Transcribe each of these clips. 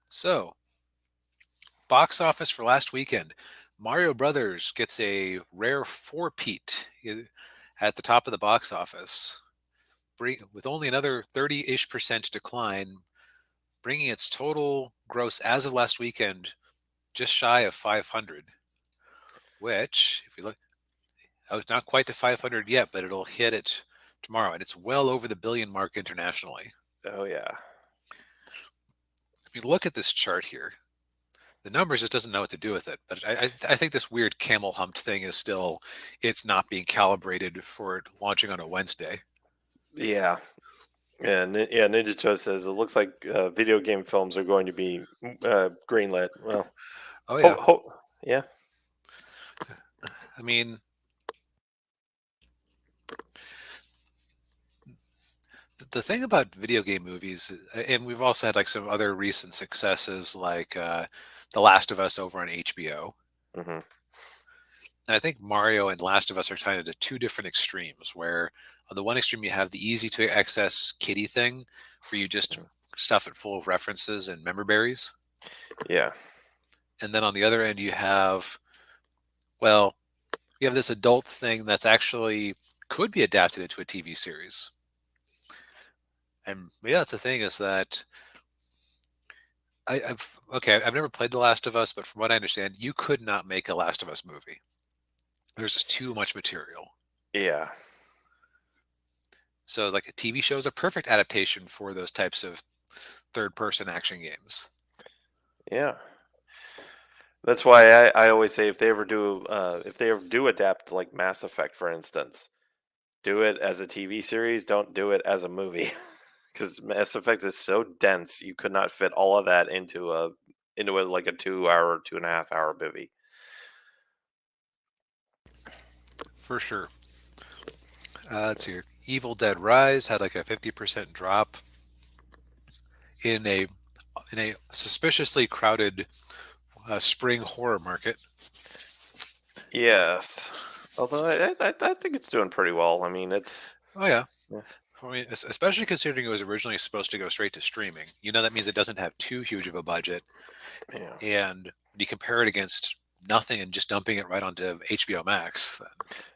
So, box office for last weekend. Mario Brothers gets a rare four-peat at the top of the box office, with only another 30-ish% decline, bringing its total gross as of last weekend just shy of 500. Which, if we look, it's not quite to 500 yet, but it'll hit it tomorrow, and it's well over the billion mark internationally. Oh yeah. If you look at this chart here, the numbers just doesn't know what to do with it. But I think this weird camel humped thing is still, it's not being calibrated for launching on a Wednesday. Yeah. Yeah, Ninja Toast says it looks like video game films are going to be greenlit. Well, Oh yeah, yeah, I mean, the thing about video game movies, and we've also had like some other recent successes, like The Last of Us over on HBO. hmm And I think Mario and Last of Us are kind of the two different extremes, where on the one extreme you have the easy to access kiddie thing, where you just stuff it full of references and member berries. yeah, And then on the other end you have, well, you have this adult thing that's actually could be adapted into a TV series. And yeah, that's the thing, is that I've never played The Last of Us, but from what I understand, you could not make a Last of Us movie. There's just too much material. yeah, So like a TV show is a perfect adaptation for those types of third person action games. yeah. That's why I always say if they ever do adapt like Mass Effect, for instance, do it as a TV series. Don't do it as a movie, because Mass Effect is so dense you could not fit all of that into a like a 2 hour, 2.5 hour movie. For sure. Let's see here. Evil Dead Rise had like a 50% drop in a suspiciously crowded spring horror market. Yes, although I think it's doing pretty well. I mean, it's Oh yeah. yeah, I mean, especially considering it was originally supposed to go straight to streaming. That means it doesn't have too huge of a budget, yeah. and when you compare it against nothing and just dumping it right onto HBO Max,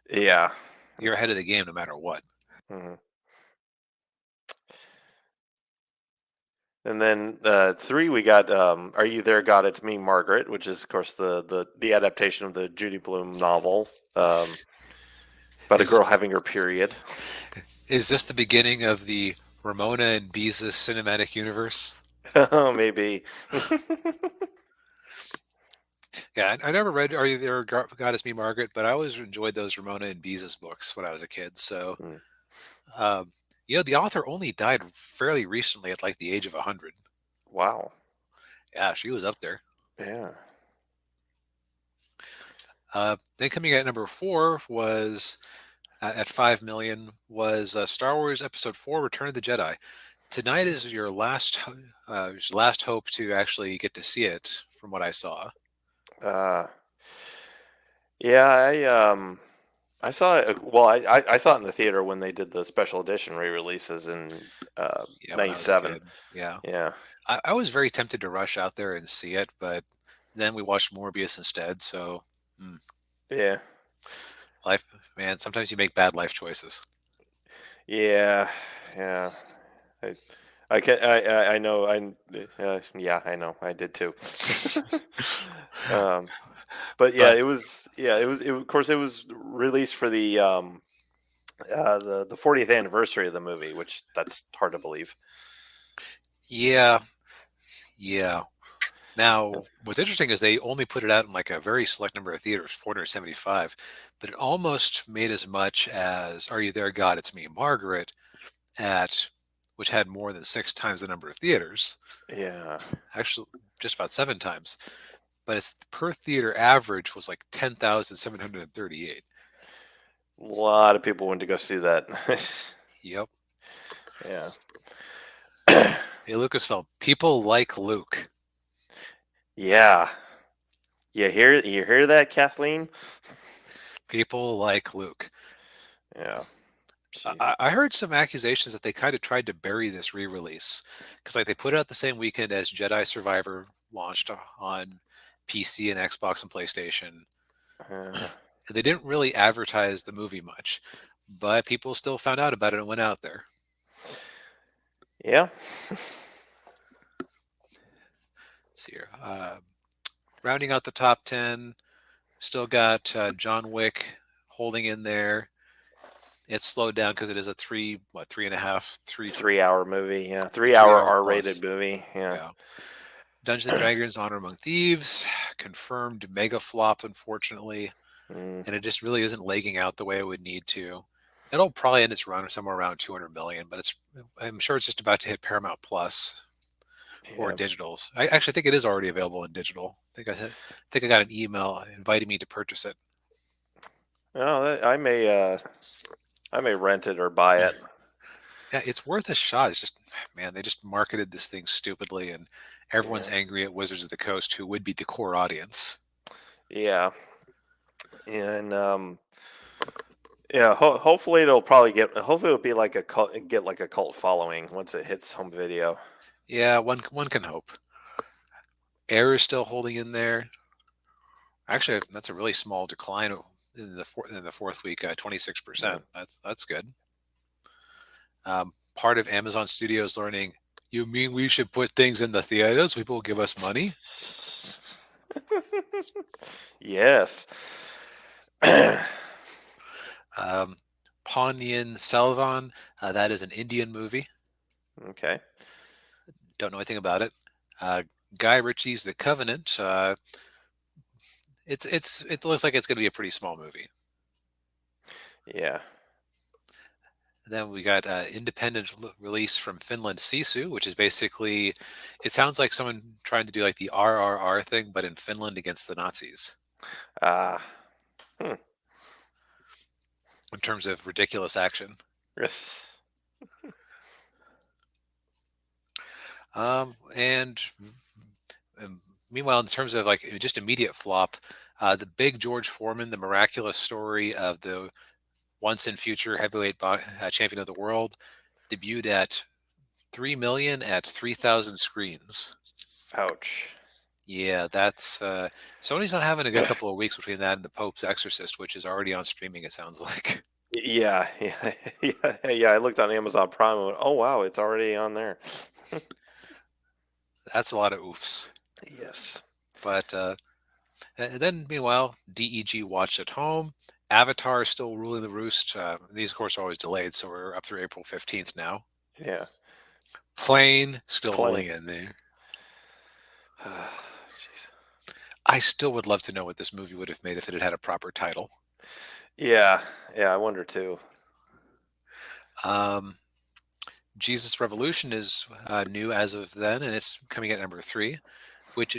then Yeah. you're ahead of the game no matter what. Mhm. And then 3, we got "Are You There, God? It's Me, Margaret," which is, of course, the adaptation of the Judy Blume novel about a Is this girl having her period. is this the beginning of the Ramona and Beezus cinematic universe? Maybe. Yeah, I never read Are You There, God Is Me, Margaret, but I always enjoyed those Ramona and Beezus books when I was a kid. So, Mm. um, the author only died fairly recently at like the age of 100. Wow. Yeah, she was up there. Yeah. Then coming at number four was at 5 million was Star Wars Episode 4: Return of the Jedi. Tonight is your last hope to actually get to see it, from what I saw. Uh, yeah, I saw it. Well, I saw it in the theater when they did the special edition re-releases in Yeah, when I was a '97. kid. Yeah, Yeah. I was very tempted to rush out there and see it, but then we watched Morbius instead. So, mm, Yeah. life, man. Sometimes you make bad life choices. Yeah. Yeah. I, I can I know yeah, I know I did too. um, but yeah, But of course it was released for the 40th anniversary of the movie, which that's hard to believe. yeah, yeah. Now, what's interesting is they only put it out in like a very select number of theaters, 475, but it almost made as much as Are You There, God? It's Me, Margaret, at which had more than six times the number of theaters, Yeah, actually just about seven times. But its per theater average was like 10,738. a lot of people went to go see that. Yep. Yeah, Hey, Lucasfilm, people like Luke. yeah. You hear that, Kathleen? People like Luke. Yeah, Jeez. I heard some accusations that they kind of tried to bury this re-release because like they put it out the same weekend as Jedi Survivor launched on PC and Xbox and PlayStation. Uh, They didn't really advertise the movie much, but people still found out about it and went out there. yeah. Let's see here. Rounding out the top 10, still got John Wick holding in there. It's slowed down because it is a three and a half, 3 hour movie. Yeah. 3 hour 3 hour R-rated plus. movie. Yeah. Yeah. Dungeons and Dragons: Honor Among Thieves confirmed mega flop, unfortunately, Mm, and it just really isn't legging out the way it would need to. It'll probably end its run somewhere around 200 million, but I'm sure it's just about to hit Paramount Plus or yeah. digitals. I actually think it is already available in digital. I think I got an email inviting me to purchase it. Oh, I may rent it or buy it. Yeah, it's worth a shot. It's just, man, they just marketed this thing stupidly, and everyone's Yeah. angry at Wizards of the Coast, who would be the core audience. Yeah. And yeah, hopefully it'll probably hopefully it'll be like a cult, get like a cult following once it hits home video. Yeah, one can hope. Air is still holding in there. Actually, that's a really small decline in the fourth week, Yeah. 26%. That's good. Part of Amazon Studios learning. You mean we should put things in the theaters? People will give us money. Yes. Um, Ponniyin Selvan. That is an Indian movie. Okay. Don't know anything about it. Uh, Guy Ritchie's The Covenant. It looks like it's going to be a pretty small movie. Yeah. Then we got independent release from Finland, Sisu, which is basically, it sounds like someone trying to do like the RRR thing, but in Finland against the Nazis Ah. Hmm. in terms of ridiculous action. And meanwhile, in terms of like just immediate flop, the big George Foreman, the miraculous story of the once and future heavyweight champion of the world, debuted at 3 million at 3,000 screens. Ouch. Yeah, that's Sony's not having a good couple of weeks between that and The Pope's Exorcist, which is already on streaming, it sounds like. Yeah, yeah, yeah, yeah. I looked on Amazon Prime and went, "Oh wow, it's already on there." That's a lot of oofs. Yes. But and then meanwhile, DEG watched at home. Avatar is still ruling the roost. These, of course, are always delayed, so we're up through April 15th now. Yeah. Plane still Plane. holding in there. Jeez. I still would love to know what this movie would have made if it had had a proper title. Yeah, yeah. I wonder too. Um, Jesus Revolution is new as of then, and it's coming at number 3, which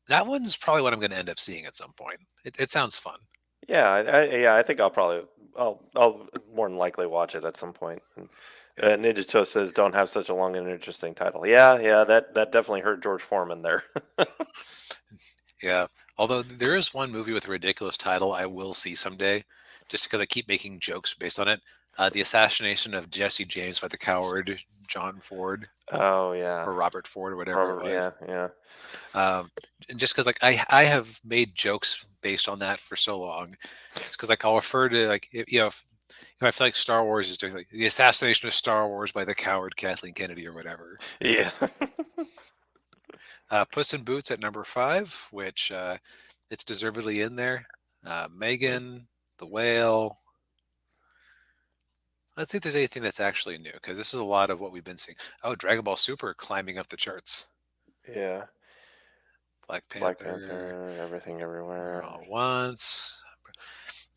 that one's probably what I'm going to end up seeing at some point. It sounds fun. Yeah, yeah. I think I'll more than likely watch it at some point. And, Yeah, Ninja Cho says, "Don't have such a long and interesting title." Yeah, yeah. That definitely hurt George Foreman there. yeah. Although there is one movie with a ridiculous title I will see someday, just because I keep making jokes based on it. The assassination of Jesse James by the coward John Ford Oh yeah, or Robert Ford or whatever it Robert. was. Yeah, yeah. And just because like I have made jokes based on that for so long, it's because like I'll refer to like if I feel like Star Wars is doing like the assassination of Star Wars by the coward Kathleen Kennedy or whatever. Yeah. Puss in Boots at number 5, which it's deservedly in there. Megan, The Whale. Let's see if there's anything that's actually new because this is a lot of what we've been seeing. Oh, Dragon Ball Super climbing up the charts. Yeah. Black Black Panther, Panther, Everything Everywhere Everywhere. All at Once.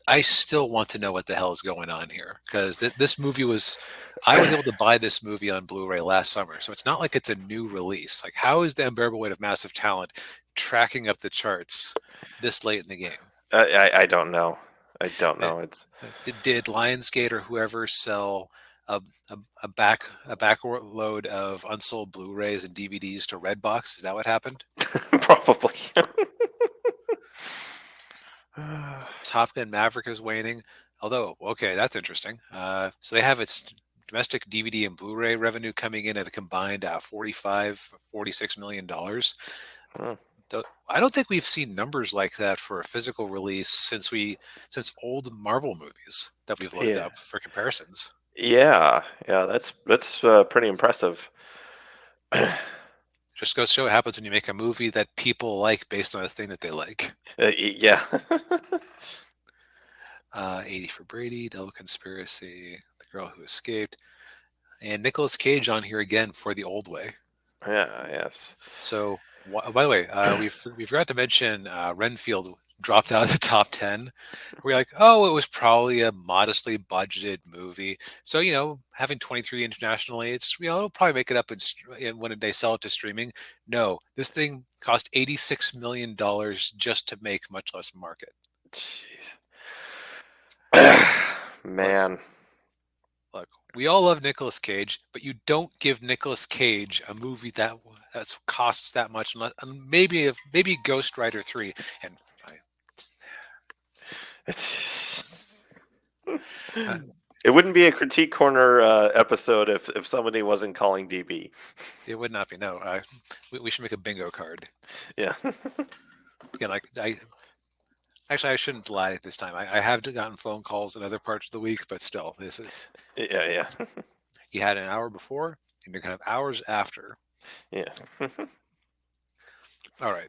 I still want to know what the hell is going on here because this movie was. I was able to buy this movie on Blu-ray last summer, so it's not like it's a new release. Like, how is the unbearable weight of massive talent tracking up the charts this late in the game? I don't know. I don't Uh, know. It's did Lionsgate or whoever sell a backload of unsold Blu-rays and DVDs to Redbox? Is that what happened? probably. Top Gun Maverick is waning. Although, okay, that's interesting. So they have its domestic DVD and Blu-ray revenue coming in at a combined 46 million dollars. Huh. I don't think we've seen numbers like that for a physical release since old Marvel movies that we've looked Yeah, up for comparisons. yeah. That's pretty impressive. Just goes to show what happens when you make a movie that people like based on a thing that they like. Yeah. 80 for Brady, Devil Conspiracy, The Girl Who Escaped, and Nicolas Cage on here again for The Old Way. Yeah. Yes. So, by the way, we forgot to mention Renfield dropped out of the top 10. We're like, oh, it was probably a modestly budgeted movie. So, having 23 internationally, it'll probably make it up when they sell it to streaming. No, this thing cost $86 million just to make, much less market. Jeez. Look, Man. look, we all love Nicolas Cage, but you don't give Nicolas Cage a movie that costs that much, maybe Ghost Rider 3, and It's I, it wouldn't be a critique corner episode if somebody wasn't calling DB. it would not be. No, we should make a bingo card. Yeah. Again, actually, I shouldn't lie this time. I have gotten phone calls in other parts of the week, but still, Yeah. you had an hour before, and you're going to have hours after. Yeah. All right.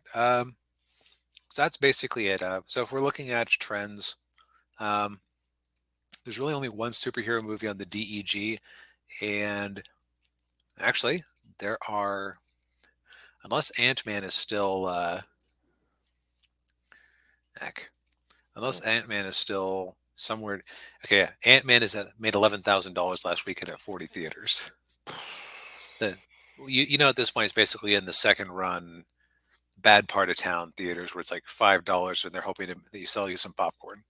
So that's basically it. So if we're looking at trends, um, there's really only one superhero movie on the DEG, and actually, there are, unless Ant-Man is still, heck, unless Ant-Man is still somewhere. Okay, yeah, Ant-Man made $11,000 last weekend at 40 theaters. The at this point it's basically in the second run bad part of town theaters where it's like $5 and they're hoping to they sell you some popcorn.